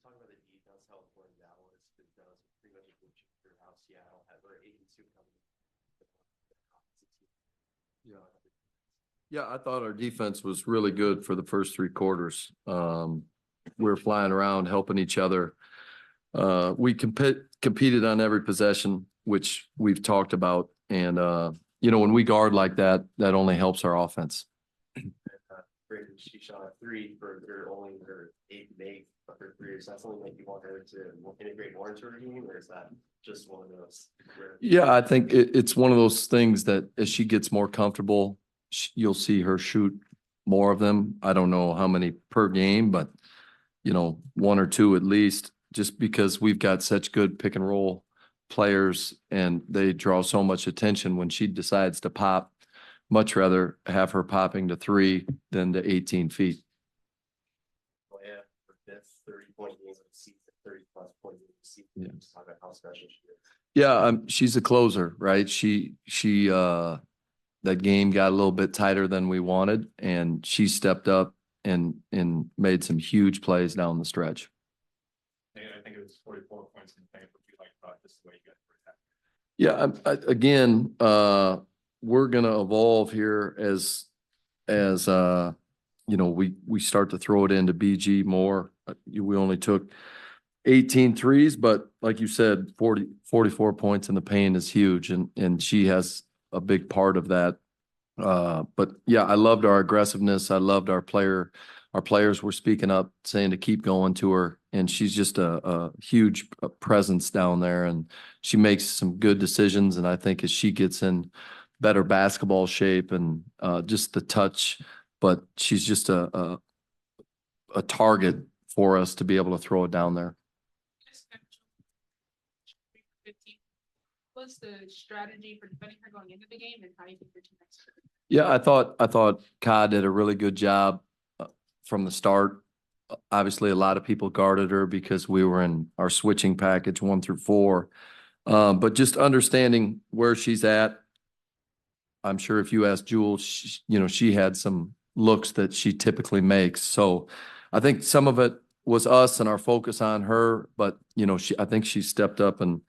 just talk about the defense, how important that was, because that was pretty much a good for how Seattle had their 8-2 coming. Yeah. Yeah, I thought our defense was really good for the first three quarters. We were flying around, helping each other. We competed on every possession, which we've talked about. And, when we guard like that, that only helps our offense. She shot a 3 for only her 8th of her career. Is that something that you want her to integrate more into her game, or is that just one of those? Yeah, I think it's one of those things that as she gets more comfortable, you'll see her shoot more of them. I don't know how many per game, but, 1 or 2 at least, just because we've got such good pick and roll players and they draw so much attention when she decides to pop. Much rather have her popping to 3 than to 18 feet. Oh, yeah, for 30-point games of the season, 30+ points of the season. Yeah. Just talk about how special she is. Yeah, she's a closer, right? She that game got a little bit tighter than we wanted, and she stepped up and made some huge plays down the stretch. And I think it was 44 points in the paint. What you like about this the way you got Yeah, again, we're going to evolve here as we start to throw it into BG more. We only took 18 threes, but like you said, 44 points in the paint is huge, and she has a big part of that. But yeah, I loved our aggressiveness. I loved our players were speaking up, saying to keep going to her, and she's just a huge presence down there, and she makes some good decisions. And I think as she gets in better basketball shape and just the touch, but she's just a target for us to be able to throw it down there. What's the strategy for defending her going into the game, and how do you think your team next? Yeah, I thought Ka did a really good job from the start. Obviously, a lot of people guarded her because we were in our switching package 1 through 4. But just understanding where she's at. I'm sure if you ask Jules, she had some looks that she typically makes. So I think some of it was us and our focus on her, but I think she stepped up and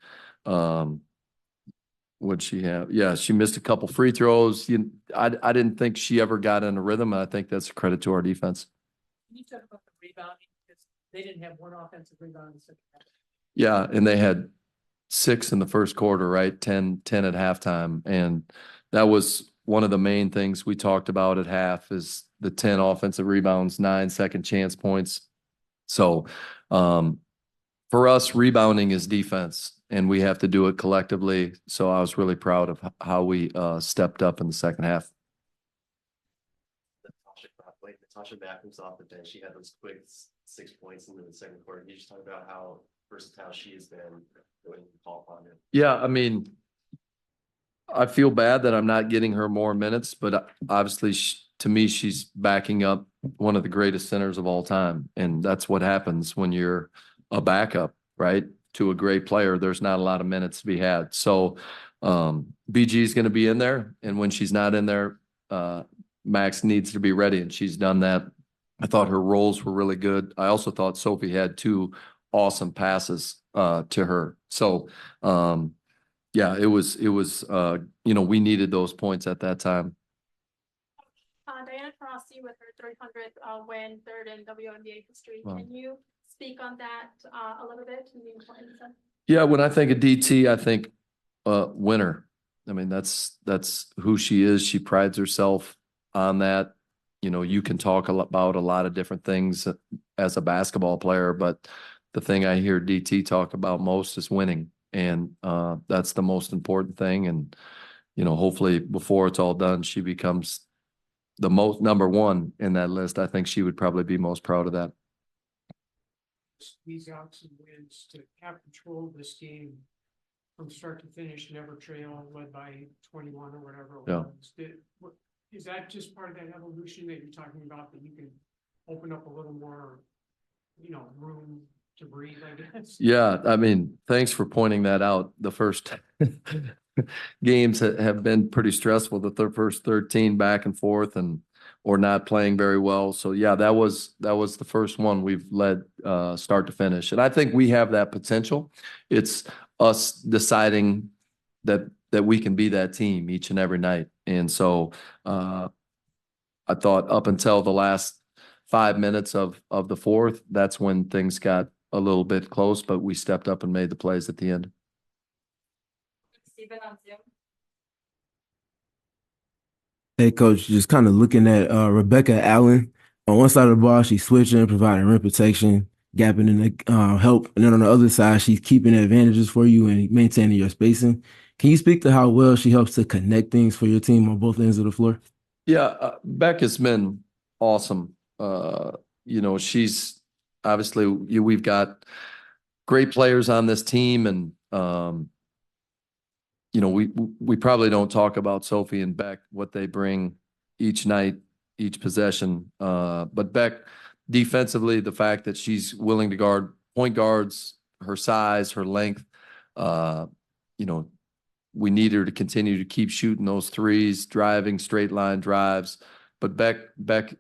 what'd she have? Yeah, she missed a couple free throws. I didn't think she ever got in a rhythm, and I think that's a credit to our defense. Can you talk about the rebounding, because they didn't have one offensive rebound in the second half? Yeah, and they had 6 in the first quarter, right? 10 at halftime. And that was one of the main things we talked about at half is the 10 offensive rebounds, 9 second chance points. So for us, rebounding is defense, and we have to do it collectively. So I was really proud of how we stepped up in the second half. Natasha back comes off the bench. She had those quick 6 points in the second quarter. Can you just talk about how versatile she has been when you call upon her? Yeah, I mean, I feel bad that I'm not getting her more minutes, but obviously, to me, she's backing up one of the greatest centers of all time. And that's what happens when you're a backup, right? To a great player, there's not a lot of minutes to be had. So BG is going to be in there. And when she's not in there, Max needs to be ready. And she's done that. I thought her rolls were really good. I also thought Sophie had 2 awesome passes to her. So, yeah, it was we needed those points at that time. Diana Taurasi with her 300th win, 3rd in WNBA history. Wow. Can you speak on that a little bit? Yeah, when I think of DT, I think winner. I mean, that's who she is. She prides herself on that. You can talk about a lot of different things as a basketball player, but the thing I hear DT talk about most is winning. And that's the most important thing. And, hopefully before it's all done, she becomes the most number 1 in that list. I think she would probably be most proud of that. These outs and wins to have control of this game from start to finish, never trail, led by 21 or whatever it was. Is that just part of that evolution that you're talking about, that you can open up a little more, room to breathe, I guess? Yeah, I mean, thanks for pointing that out. The first games have been pretty stressful. The first 13 back and forth, and or not playing very well. So yeah, that was the first one we've led start to finish. And I think we have that potential. It's us deciding that we can be that team each and every night. And so I thought up until the last 5 minutes of the fourth, that's when things got a little bit close, but we stepped up and made the plays at the end. Stephen on Zoom. Hey, coach, just kind of looking at Rebecca Allen. On one side of the ball, she's switching, providing rim protection, gapping in the help. And then on the other side, she's keeping advantages for you and maintaining your spacing. Can you speak to how well she helps to connect things for your team on both ends of the floor? Yeah, Becca's been awesome. She's obviously we've got great players on this team, and we probably don't talk about Sophie and Beck, what they bring each night, each possession. But Beck, defensively, the fact that she's willing to guard point guards, her size, her length, we need her to continue to keep shooting those threes, driving straight line drives. But Beck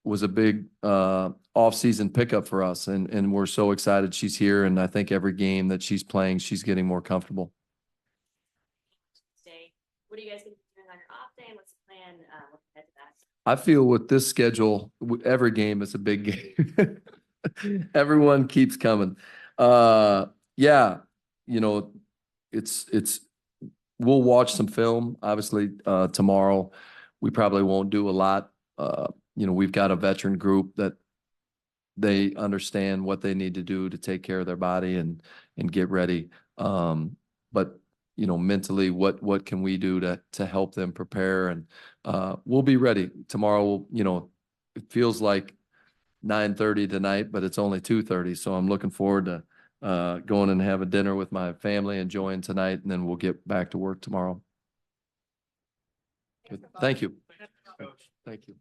was a big off-season pickup for us, and we're so excited she's here. And I think every game that she's playing, she's getting more comfortable. What are you guys going to be doing on your off day, and what's the plan looking ahead to that? I feel with this schedule, every game is a big game. Everyone keeps coming. We'll watch some film, obviously, tomorrow. We probably won't do a lot. We've got a veteran group that they understand what they need to do to take care of their body and get ready. But mentally, what can we do to help them prepare? And we'll be ready tomorrow. It feels like 9:30 tonight, but it's only 2:30. So I'm looking forward to going and have a dinner with my family, enjoying tonight, and then we'll get back to work tomorrow. Good. Thank you. Thank you.